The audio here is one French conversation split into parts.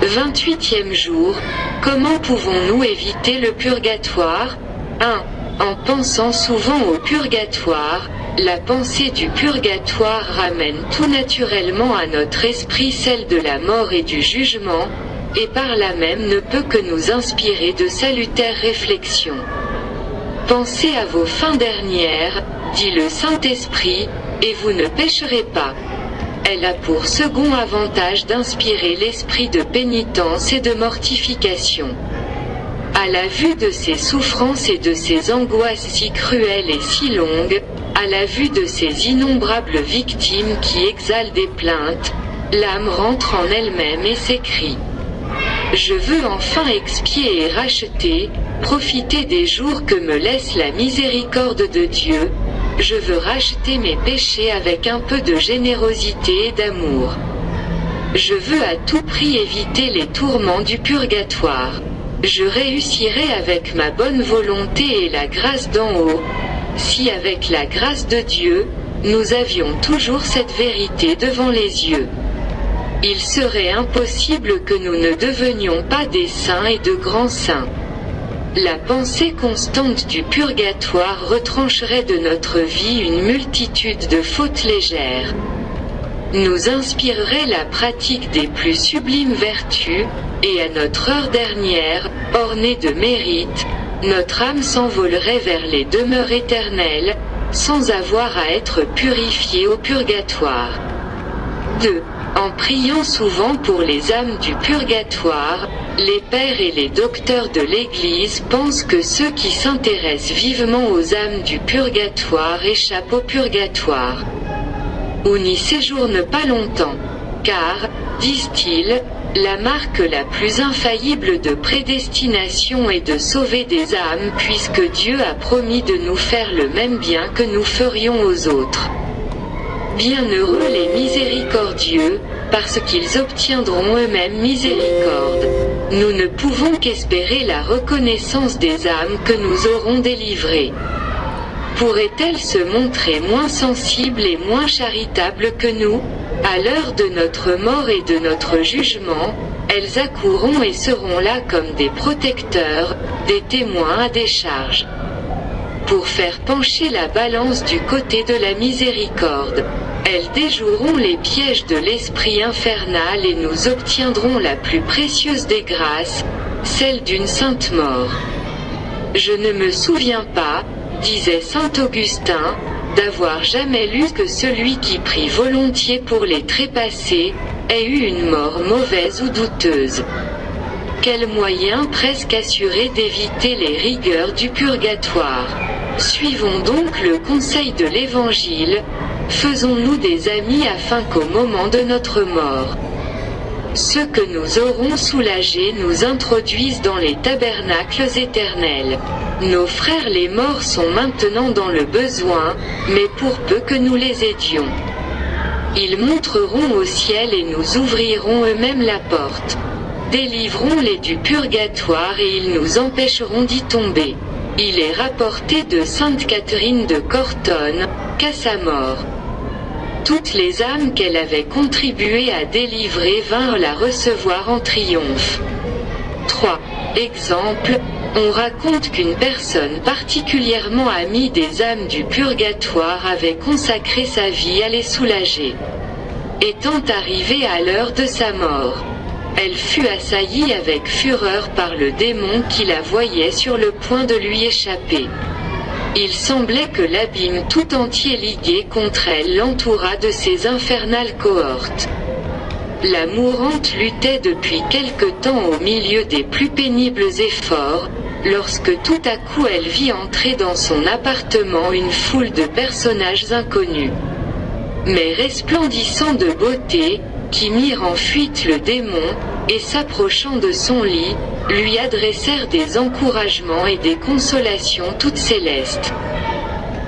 28e jour. Comment pouvons-nous éviter le purgatoire? 1. En pensant souvent au purgatoire, la pensée du purgatoire ramène tout naturellement à notre esprit celle de la mort et du jugement, et par là même ne peut que nous inspirer de salutaires réflexions. Pensez à vos fins dernières, dit le Saint-Esprit, et vous ne pécherez pas. Elle a pour second avantage d'inspirer l'esprit de pénitence et de mortification. À la vue de ces souffrances et de ces angoisses si cruelles et si longues, à la vue de ces innombrables victimes qui exhalent des plaintes, l'âme rentre en elle-même et s'écrie: je veux enfin expier et racheter, profiter des jours que me laisse la miséricorde de Dieu, je veux racheter mes péchés avec un peu de générosité et d'amour. Je veux à tout prix éviter les tourments du purgatoire. Je réussirai avec ma bonne volonté et la grâce d'en haut, si avec la grâce de Dieu, nous avions toujours cette vérité devant les yeux. Il serait impossible que nous ne devenions pas des saints et de grands saints. La pensée constante du purgatoire retrancherait de notre vie une multitude de fautes légères, nous inspirerait la pratique des plus sublimes vertus, et à notre heure dernière, ornée de mérite, notre âme s'envolerait vers les demeures éternelles, sans avoir à être purifiée au purgatoire. 2. En priant souvent pour les âmes du purgatoire, les pères et les docteurs de l'Église pensent que ceux qui s'intéressent vivement aux âmes du purgatoire échappent au purgatoire, ou n'y séjournent pas longtemps, car, disent-ils, la marque la plus infaillible de prédestination est de sauver des âmes puisque Dieu a promis de nous faire le même bien que nous ferions aux autres. Bienheureux les miséricordieux, parce qu'ils obtiendront eux-mêmes miséricorde. Nous ne pouvons qu'espérer la reconnaissance des âmes que nous aurons délivrées. Pourraient-elles se montrer moins sensibles et moins charitables que nous? À l'heure de notre mort et de notre jugement, elles accourront et seront là comme des protecteurs, des témoins à décharge, pour faire pencher la balance du côté de la miséricorde. Elles déjoueront les pièges de l'esprit infernal et nous obtiendrons la plus précieuse des grâces, celle d'une sainte mort. Je ne me souviens pas, disait saint Augustin, d'avoir jamais lu que celui qui prie volontiers pour les trépassés, ait eu une mort mauvaise ou douteuse. Quel moyen presque assuré d'éviter les rigueurs du purgatoire. Suivons donc le conseil de l'Évangile, faisons-nous des amis afin qu'au moment de notre mort, ceux que nous aurons soulagés nous introduisent dans les tabernacles éternels. Nos frères les morts sont maintenant dans le besoin, mais pour peu que nous les aidions. Ils monteront au ciel et nous ouvriront eux-mêmes la porte. Délivrons-les du purgatoire et ils nous empêcheront d'y tomber. Il est rapporté de sainte Catherine de Cortone, qu'à sa mort, toutes les âmes qu'elle avait contribué à délivrer vinrent la recevoir en triomphe. 3. Exemple, on raconte qu'une personne particulièrement amie des âmes du purgatoire avait consacré sa vie à les soulager. Étant arrivée à l'heure de sa mort, elle fut assaillie avec fureur par le démon qui la voyait sur le point de lui échapper. Il semblait que l'abîme tout entier ligué contre elle l'entoura de ses infernales cohortes. La mourante luttait depuis quelque temps au milieu des plus pénibles efforts, lorsque tout à coup elle vit entrer dans son appartement une foule de personnages inconnus, mais resplendissants de beauté, qui mirent en fuite le démon, et s'approchant de son lit, lui adressèrent des encouragements et des consolations toutes célestes.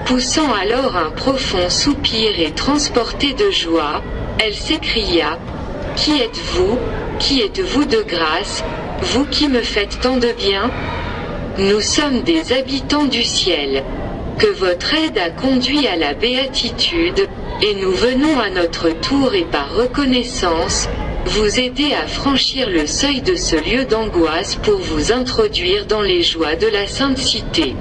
Poussant alors un profond soupir et transportée de joie, elle s'écria: « Qui êtes-vous, qui êtes-vous de grâce, vous qui me faites tant de bien? Nous sommes des habitants du ciel, que votre aide a conduit à la béatitude, et nous venons à notre tour et par reconnaissance, vous aider à franchir le seuil de ce lieu d'angoisse pour vous introduire dans les joies de la Sainte Cité.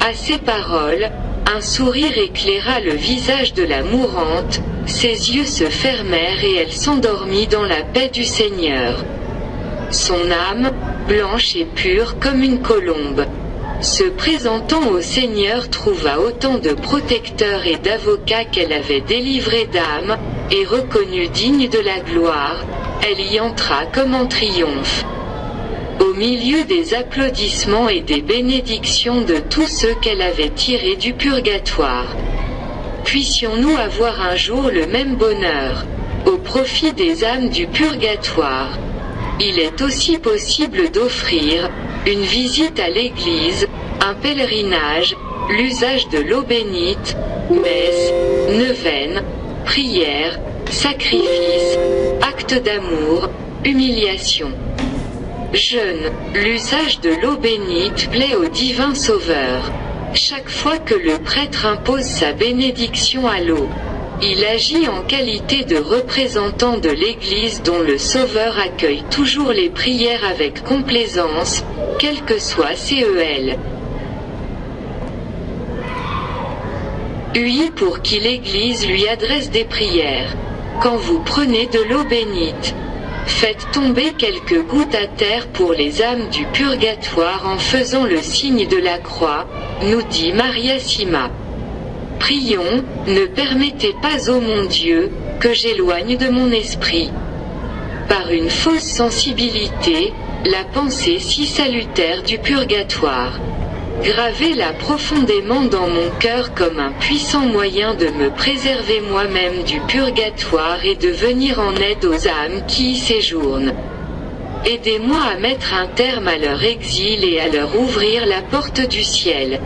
À ces paroles, un sourire éclaira le visage de la mourante, ses yeux se fermèrent et elle s'endormit dans la paix du Seigneur. Son âme, blanche et pure comme une colombe, se présentant au Seigneur, trouva autant de protecteurs et d'avocats qu'elle avait délivrés d'âmes, et reconnue digne de la gloire, elle y entra comme en triomphe. Au milieu des applaudissements et des bénédictions de tous ceux qu'elle avait tirés du purgatoire. Puissions-nous avoir un jour le même bonheur, au profit des âmes du purgatoire. Il est aussi possible d'offrir une visite à l'église, un pèlerinage, l'usage de l'eau bénite, messe, neuvaine, prière, sacrifice, acte d'amour, humiliation. Jeûne, l'usage de l'eau bénite plaît au divin Sauveur. Chaque fois que le prêtre impose sa bénédiction à l'eau, il agit en qualité de représentant de l'Église dont le Sauveur accueille toujours les prières avec complaisance, quel que soit CEL. UI pour qui l'Église lui adresse des prières. Quand vous prenez de l'eau bénite, faites tomber quelques gouttes à terre pour les âmes du purgatoire en faisant le signe de la croix, nous dit Maria Sima. Prions, ne permettez pas, ô mon Dieu, que j'éloigne de mon esprit, par une fausse sensibilité, la pensée si salutaire du purgatoire. Gravez-la profondément dans mon cœur comme un puissant moyen de me préserver moi-même du purgatoire et de venir en aide aux âmes qui y séjournent. Aidez-moi à mettre un terme à leur exil et à leur ouvrir la porte du ciel.